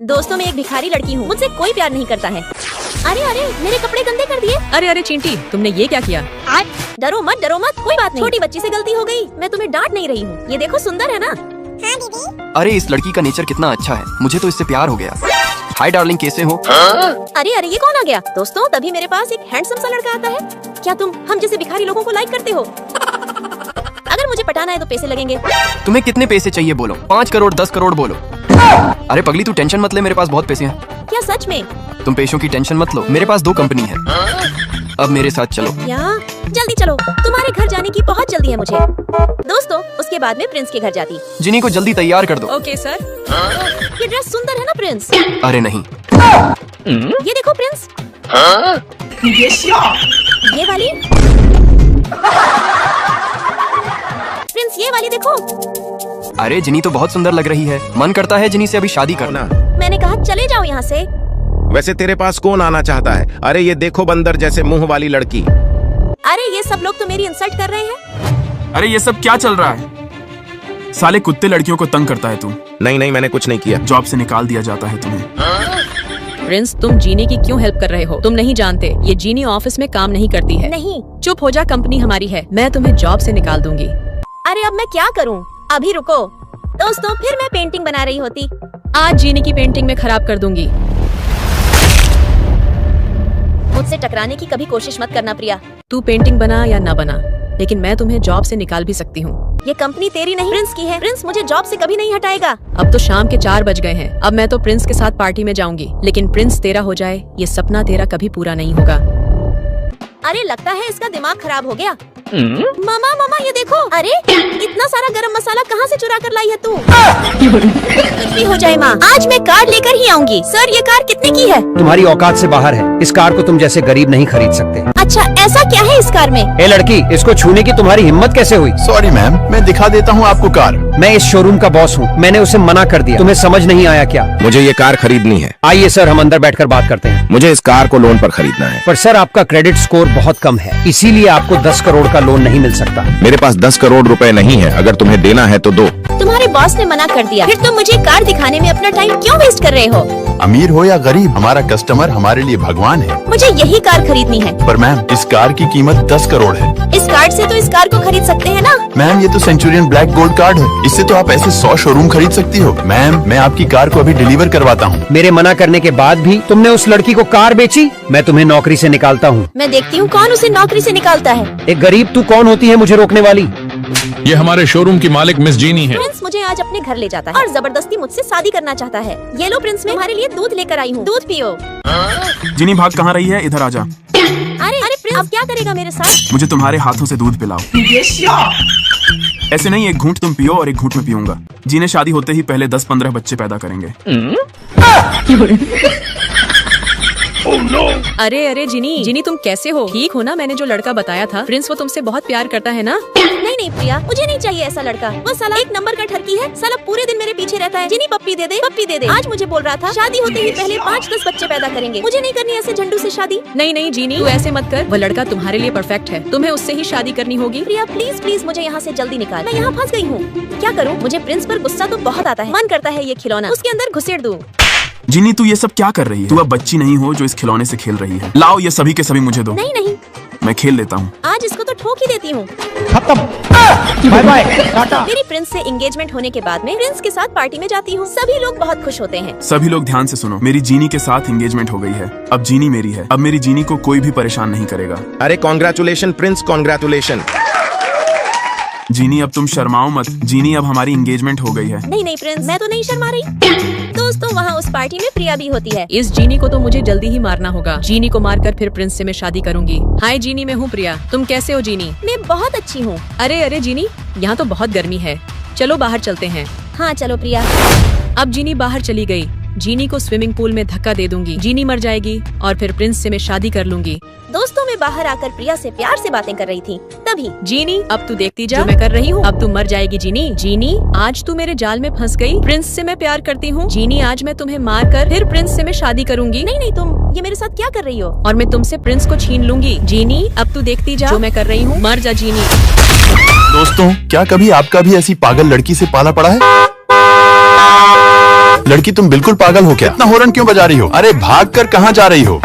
दोस्तों मैं एक भिखारी लड़की हूँ, मुझसे कोई प्यार नहीं करता है। अरे अरे मेरे कपड़े गंदे कर दिए। अरे अरे चींटी, तुमने ये क्या किया? डरो मत, कोई बात नहीं, छोटी बच्ची से गलती हो गई, मैं तुम्हें डांट नहीं रही हूँ। ये देखो सुंदर है ना? हाँ दीदी। अरे इस लड़की का नेचर कितना अच्छा है, मुझे तो इससे प्यार हो गया। हाय डार्लिंग, कैसे हो? अरे अरे ये कौन आ गया? दोस्तों तभी मेरे पास एक हैंडसम सा लड़का आता है। क्या तुम हम जैसे भिखारी लोगों को लाइक करते हो? अगर मुझे पटाना है तो पैसे लगेंगे। तुम्हें कितने पैसे चाहिए बोलो? 5 करोड़ 10 करोड़ बोलो। अरे पगली तू टेंशन मत ले, मेरे पास बहुत पैसे हैं। क्या सच में? तुम पैसों की टेंशन मत लो, मेरे पास 2 कंपनी है। अब मेरे साथ चलो। क्या? जल्दी चलो, तुम्हारे घर जाने की बहुत जल्दी है मुझे। दोस्तों उसके बाद में प्रिंस के घर जाती। जिनी को जल्दी तैयार कर दो। Okay sir. ये ड्रेस सुंदर है ना प्रिंस? अरे नहीं। ये देखो प्रिंस। ये वाली? प्रिंस ये वाली देखो। अरे जिनी तो बहुत सुंदर लग रही है, मन करता है जिनी से अभी शादी करना। मैंने कहा चले जाओ यहाँ से। वैसे तेरे पास कौन आना चाहता है? अरे ये देखो बंदर जैसे मुंह वाली लड़की। अरे ये सब लोग तो मेरी इंसल्ट कर रहे हैं। अरे ये सब क्या चल रहा है? साले कुत्ते लड़कियों को तंग करता है तू। नहीं मैंने कुछ नहीं किया। जॉब से निकाल दिया जाता है तुम्हें। प्रिंस तुम जीनी की क्यों हेल्प कर रहे हो? तुम नहीं जानते ये जीनी ऑफिस में काम नहीं करती है। नहीं। चुप हो जा, कंपनी हमारी है, मैं तुम्हें जॉब से निकाल दूंगी। अरे अब मैं क्या करूं? अभी रुको। दोस्तों फिर मैं पेंटिंग बना रही होती। आज जीनी की पेंटिंग में खराब कर दूंगी। मुझसे टकराने की कभी कोशिश मत करना प्रिया। तू पेंटिंग बना या ना बना, लेकिन मैं तुम्हें जॉब से निकाल भी सकती हूँ। ये कंपनी तेरी नहीं प्रिंस की है। प्रिंस मुझे जॉब से कभी नहीं हटाएगा। अब तो शाम के 4 बज गए हैं। अब मैं तो प्रिंस के साथ पार्टी में जाऊंगी, लेकिन प्रिंस तेरा हो जाए ये सपना तेरा कभी पूरा नहीं होगा। अरे लगता है इसका दिमाग खराब हो गया। मामा ये देखो। अरे इतना सारा गरम मसाला कहाँ से चुरा कर लाई है तू? कुछ भी हो जाए माँ, आज मैं कार लेकर ही आऊंगी। सर ये कार कितने की है? तुम्हारी औकात से बाहर है, इस कार को तुम जैसे गरीब नहीं खरीद सकते। अच्छा ऐसा क्या है इस कार में? ए लड़की, इसको छूने की तुम्हारी हिम्मत कैसे हुई? सॉरी मैम, मैं दिखा देता हूँ आपको कार। मैं इस शोरूम का बॉस हूँ, मैंने उसे मना कर दिया। तुम्हें समझ नहीं आया क्या? मुझे ये कार खरीदनी है। आइए सर, हम अंदर बैठकर बात करते हैं। मुझे इस कार को लोन पर खरीदना है। पर सर आपका क्रेडिट स्कोर बहुत कम है, इसीलिए आपको 10 करोड़ का लोन नहीं मिल सकता। मेरे पास 10 करोड़ रुपए नहीं है, अगर तुम्हें देना है तो दो। तुम्हारे बॉस ने मना कर दिया, फिर तुम मुझे कार दिखाने में अपना टाइम क्यों वेस्ट कर रहे हो? अमीर हो या गरीब, हमारा कस्टमर हमारे लिए भगवान है। मुझे यही कार खरीदनी है। पर मैम इस कार की कीमत 10 करोड़ है। इस कार्ड से तो इस कार को खरीद सकते हैं ना? मैम ये तो सेंचुरियन ब्लैक गोल्ड कार्ड है, इससे तो आप ऐसे 100 शोरूम खरीद सकती हो। मैम मैं आपकी कार को अभी डिलीवर करवाता हूँ। मेरे मना करने के बाद भी तुमने उस लड़की को कार बेची? मैं तुम्हें नौकरी से निकालता हूँ। मैं देखती हूँ कौन उसे नौकरी से निकालता है। एक गरीब तू कौन होती है मुझे रोकने वाली? ये हमारे शोरूम की मालिक मिस जीनी है। प्रिंस मुझे आज अपने घर ले जाता है और जबरदस्ती मुझसे शादी करना चाहता है। ये लो प्रिंस, मैं तुम्हारे लिए दूध लेकर आई हूँ, दूध पियो। जिनी भाग कहाँ रही है? इधर आजा। अरे प्रिंस अब क्या करेगा मेरे साथ? मुझे तुम्हारे हाथों से दूध पिलाओ। ऐसे नहीं, एक घूंट तुम पियो और एक घूंट मैं पीऊंगा। जीने शादी होते ही पहले 10-15 बच्चे पैदा करेंगे। अरे अरे जिनी तुम कैसे हो? ठीक हो ना? मैंने जो लड़का बताया था, प्रिंस वो तुमसे बहुत प्यार करता है ना? नहीं प्रिया, मुझे नहीं चाहिए ऐसा लड़का। वो साला 1 नंबर का ठरकी है। साला पूरे दिन मेरे पीछे रहता है। जिनी पप्पी दे दे। आज मुझे बोल रहा था शादी होते ही पहले 5-10 बच्चे पैदा करेंगे। मुझे नहीं करनी ऐसे झंडू से शादी। नहीं जीनी, तू ऐसे मत कर। वो लड़का तुम्हारे लिए परफेक्ट है, तुम्हें उससे ही शादी करनी होगी। प्रिया प्लीज मुझे यहाँ से जल्दी निकाल, मैं यहाँ फंस गई हूँ। क्या करूँ? मुझे प्रिंस पर गुस्सा तो बहुत आता है। मन करता है ये खिलौना उसके अंदर घुसेड़ दूँ। जिनी तू ये सब क्या कर रही है? तू अब बच्ची नहीं हो जो इस खिलौने से खेल रही है। लाओ ये सभी के सभी मुझे दो। नहीं मैं खेल लेता हूँ। आज इसको तो ठोक ही देती हूँ। बाय बाय, टाटा। मेरी प्रिंस से एंगेजमेंट होने के बाद में प्रिंस के साथ पार्टी में जाती हूँ। सभी लोग बहुत खुश होते हैं। सभी लोग ध्यान से सुनो, मेरी जीनी के साथ एंगेजमेंट हो गई है। अब जीनी मेरी है। अब मेरी जीनी को कोई भी परेशान नहीं करेगा। अरे कॉन्ग्रेचुलेशन प्रिंस, कॉन्ग्रेचुलेशन। जीनी अब तुम शर्माओ मत। जीनी अब हमारी एंगेजमेंट हो गई है। नहीं प्रिंस, मैं तो नहीं शर्मा रही। दोस्तों वहाँ उस पार्टी में प्रिया भी होती है। इस जीनी को तो मुझे जल्दी ही मारना होगा। जीनी को मारकर फिर प्रिंस से मैं शादी करूंगी। हाय जीनी, मैं हूँ प्रिया। तुम कैसे हो जीनी? मैं बहुत अच्छी हूँ। अरे जीनी, यहाँ तो बहुत गर्मी है, चलो बाहर चलते हैं। हाँ चलो प्रिया। अब जीनी बाहर चली गई। जीनी को स्विमिंग पूल में धक्का दे दूंगी। जीनी मर जाएगी और फिर प्रिंस से मैं शादी कर लूंगी। दोस्तों मैं बाहर आकर प्रिया से प्यार से बातें कर रही थी, तभी जीनी अब तू देखती जा जो मैं कर रही हूँ। अब तू मर जाएगी जीनी। आज तू मेरे जाल में फंस गई। प्रिंस से मैं प्यार करती हूँ जीनी। आज मैं तुम्हें मार कर फिर प्रिंस से मैं शादी करूंगी। नहीं तुम ये मेरे साथ क्या कर रही हो? और मैं तुमसे प्रिंस को छीन लूंगी। जीनी अब तू देखती जा जो मैं कर रही हूँ। मर जा जीनी। दोस्तों क्या कभी आपका भी ऐसी पागल लड़की से पाला पड़ा है? लड़की तुम बिल्कुल पागल हो क्या? इतना हॉर्न क्यों बजा रही हो? अरे भाग कर कहाँ जा रही हो?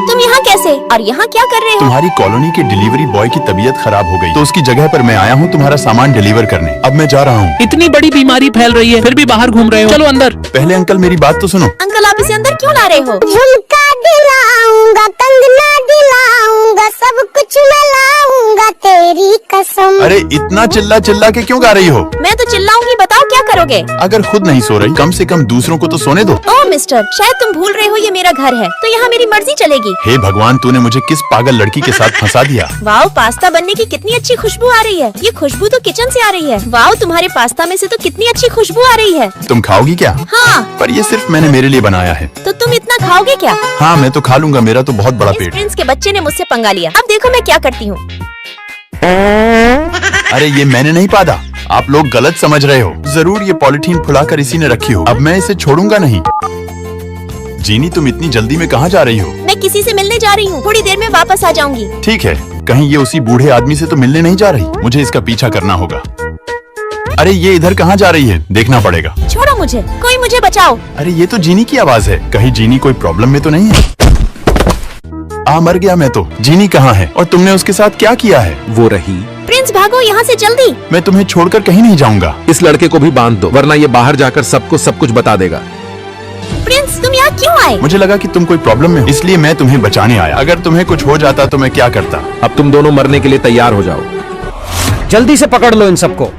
तुम यहाँ कैसे और यहाँ क्या कर रहे हो? तुम्हारी कॉलोनी के डिलीवरी बॉय की तबीयत खराब हो गई, तो उसकी जगह पर मैं आया हूँ तुम्हारा सामान डिलीवर करने। अब मैं जा रहा हूँ। इतनी बड़ी बीमारी फैल रही है फिर भी बाहर घूम रहे हो। चलो अंदर। पहले अंकल मेरी बात तो सुनो। अंकल आप इसे अंदर क्यों ला रहे हो? झुमका दिलाऊंगा, कंगना दिलाऊंगा, सब कुछ मैं लाऊंगा तेरी कसम। अरे इतना चिल्ला चिल्ला के क्यों गा रही हो? मैं तो चिल्लाऊंगी, बताओ क्या करोगे? अगर खुद नहीं सो रही कम से कम दूसरों को तो सोने दो। ओह मिस्टर, शायद तुम भूल रहे हो ये मेरा घर है, तो यहाँ मेरी मर्जी चलेगी। हे भगवान, तूने मुझे किस पागल लड़की के साथ फंसा दिया? वाओ, पास्ता बनने की कितनी अच्छी खुशबू आ रही है। ये खुशबू तो किचन से आ रही है। वाओ, तुम्हारे पास्ता में से तो कितनी अच्छी खुशबू आ रही है। तुम खाओगी क्या? हाँ। पर ये सिर्फ मैंने मेरे लिए बनाया है। तो तुम इतना खाओगे क्या? हाँ मैं तो खा लूंगा, मेरा तो बहुत बड़ा इस पेट। प्रिंस के बच्चे ने मुझसे पंगा लिया। अब देखो मैं क्या करती हूँ। अरे ये मैंने नहीं पादा, आप लोग गलत समझ रहे हो। जरूर ये पॉलिथीन फुलाकर इसी ने रखी हो। अब मैं इसे छोड़ूंगा नहीं। जीनी तुम इतनी जल्दी में कहाँ जा रही हो? मैं किसी से मिलने जा रही हूँ, थोड़ी देर में वापस आ जाऊंगी। ठीक है, कहीं ये उसी बूढ़े आदमी से तो मिलने नहीं जा रही? मुझे इसका पीछा करना होगा। अरे ये इधर कहाँ जा रही है? देखना पड़ेगा। छोड़ो मुझे, कोई मुझे बचाओ। अरे ये तो जीनी की आवाज है। कहीं जीनी कोई प्रॉब्लम में तो नहीं है? मर गया मैं तो। जीनी कहाँ है और तुमने उसके साथ क्या किया है? वो रही। प्रिंस भागो यहाँ से जल्दी। मैं तुम्हें छोड़कर कहीं नहीं जाऊंगा। इस लड़के को भी बांध दो, वरना ये बाहर जाकर सबको सब कुछ बता देगा। प्रिंस तुम यहाँ क्यों आए? मुझे लगा कि तुम कोई प्रॉब्लम में हो, इसलिए मैं तुम्हें बचाने आया। अगर तुम्हें कुछ हो जाता तो मैं क्या करता? अब तुम दोनों मरने के लिए तैयार हो जाओ। जल्दी से पकड़ लो इन सबको।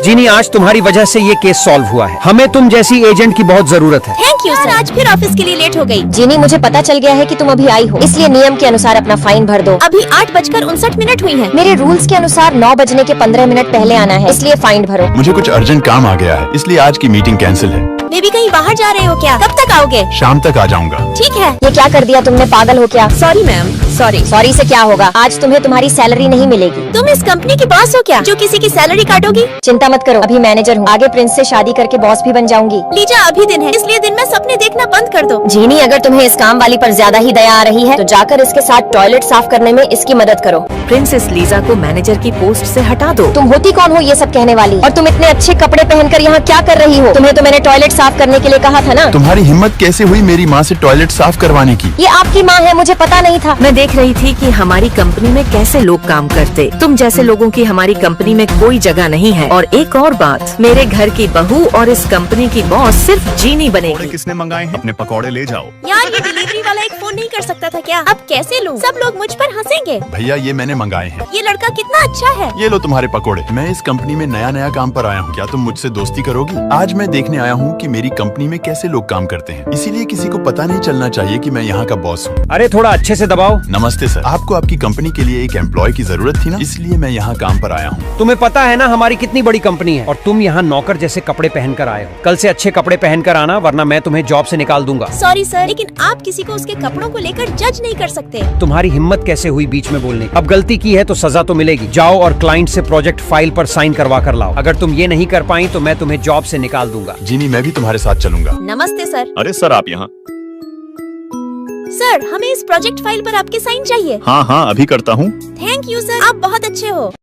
जीनी, आज तुम्हारी वजह से ये केस सॉल्व हुआ है। हमें तुम जैसी एजेंट की बहुत जरूरत है। थैंक यू सर, आज फिर ऑफिस के लिए लेट हो गई। जीनी, मुझे पता चल गया है कि तुम अभी आई हो, इसलिए नियम के अनुसार अपना फाइन भर दो। अभी 8:59 हुई है। मेरे रूल्स के अनुसार 9 बजने के 15 मिनट पहले आना है, इसलिए फाइन भरो। मुझे कुछ अर्जेंट काम आ गया है, इसलिए आज की मीटिंग कैंसिल है। बेबी कहीं बाहर जा रहे हो क्या? कब तक आओगे? शाम तक आ जाऊंगा। ठीक है। ये क्या कर दिया तुमने? पागल हो क्या? Sorry ma'am, sorry. सॉरी से क्या होगा? आज तुम्हें तुम्हारी सैलरी नहीं मिलेगी। तुम इस कंपनी की बॉस हो क्या, जो किसी की सैलरी काटोगी? चिंता मत करो, अभी मैनेजर हूँ। आगे प्रिंस से शादी करके बॉस भी बन जाऊंगी। लीजा अभी दिन है, इसलिए दिन में सपने देखना बंद कर दो। जीनी, अगर तुम्हें इस काम वाली पर ज्यादा ही दया आ रही है तो जाकर इसके साथ टॉयलेट साफ करने में इसकी मदद करो। प्रिंसेस लीजा को मैनेजर की पोस्ट से हटा दो। तुम होती कौन हो ये सब कहने वाली? और तुम इतने अच्छे कपड़े पहनकर यहाँ क्या कर रही हो? तुम्हें तो मैंने टॉयलेट साफ करने के लिए कहा था ना। तुम्हारी हिम्मत कैसे हुई मेरी माँ से टॉयलेट साफ करवाने की? ये आपकी माँ है, मुझे पता नहीं था। मैं देख रही थी कि हमारी कंपनी में कैसे लोग काम करते। तुम जैसे लोगों की हमारी कंपनी में कोई जगह नहीं है। और एक और बात, मेरे घर की बहू और इस कंपनी की बॉस सिर्फ जीनी बनेगी। किसने मंगाए हैं? अपने पकौड़े ले जाओ। यार ये डिलीवरी वाला एक फोन नहीं कर सकता था क्या? अब कैसे लूं? सब लोग मुझ पर हंसेंगे। भैया ये मैंने मंगाए हैं। ये लड़का कितना अच्छा है। ये लो तुम्हारे पकोड़े। मैं इस कंपनी में नया काम पर आया हूँ, क्या तुम मुझसे दोस्ती करोगी? आज मैं देखने आया हूँ कि मेरी कंपनी में कैसे लोग काम करते हैं, इसीलिए किसी को पता नहीं चलना चाहिए कि मैं यहाँ का बॉस हूँ। अरे थोड़ा अच्छे से दबाओ। नमस्ते सर, आपको आपकी कंपनी के लिए एक एम्प्लॉय की जरूरत थी ना, इसलिए मैं यहाँ काम पर आया हूँ। तुम्हें पता है ना हमारी कितनी बड़ी कंपनी है, और तुम यहाँ नौकर जैसे कपड़े पहनकर आए हो। कल से अच्छे कपड़े पहनकर आना, वरना मैं तुम्हें जॉब से निकाल दूंगा। सॉरी सर, लेकिन आप किसी को उसके कपड़ों को लेकर जज नहीं कर सकते। तुम्हारी हिम्मत कैसे हुई बीच में बोलने की? अब गलती की है तो सजा तो मिलेगी। जाओ और क्लाइंट से प्रोजेक्ट फाइल पर साइन करवा कर लाओ। अगर तुम ये नहीं कर पाई तो मैं तुम्हें जॉब से निकाल दूंगा। जीनी, मैं भी तुम्हारे साथ चलूंगा। नमस्ते सर। अरे सर आप यहाँ? सर हमें इस प्रोजेक्ट फाइल पर आपके साइन चाहिए। हाँ हाँ अभी करता हूँ। थैंक यू सर, आप बहुत अच्छे हो।